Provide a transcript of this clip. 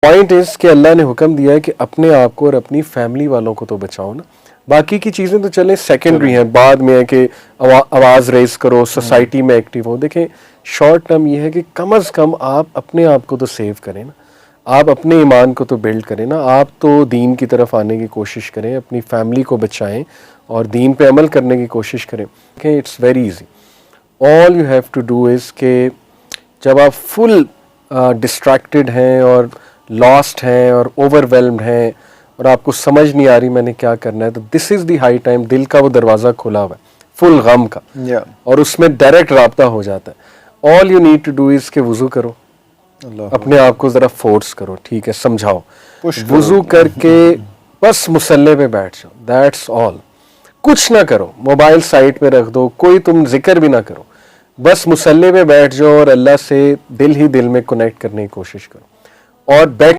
Point is کہ اللہ نے حکم دیا ہے کہ اپنے آپ کو اور اپنی فیملی والوں کو تو بچاؤ نا. باقی کی چیزیں تو چلیں سیکنڈری ہیں, بعد میں ہے کہ آواز ریز کرو, سوسائٹی میں ایکٹیو ہو. دیکھیں شارٹ ٹرم یہ ہے کہ کم از کم آپ اپنے آپ کو تو سیو کریں نا, آپ اپنے ایمان کو تو بلڈ کریں نا, آپ تو دین کی طرف آنے کی کوشش کریں, اپنی فیملی کو بچائیں اور دین پہ عمل کرنے کی کوشش کریں. کہ it's very easy. All you have to do is کہ جب آپ فل ڈسٹریکٹڈ ہیں اور لاسٹ ہیں اور اوور ویلمڈ ہیں اور آپ کو سمجھ نہیں آ رہی میں نے کیا کرنا ہے, تو دس از دی ہائی ٹائم, دل کا وہ دروازہ کھلا ہوا ہے فل غم کا, اور اس میں ڈائریکٹ رابطہ ہو جاتا ہے. All you need to do is کہ وضو کرو, اپنے آپ کو ذرا فورس کرو, ٹھیک ہے, سمجھاؤ, وضو کر کے بس مصلے پہ بیٹھ جاؤ, دیٹس آل. کچھ نہ کرو, موبائل سائٹ پہ رکھ دو, کوئی تم ذکر بھی نہ کرو, بس مصلے پہ بیٹھ جاؤ اور اللہ سے دل ہی دل میں کنیکٹ کرنے کی کوشش کرو. اور بیٹھ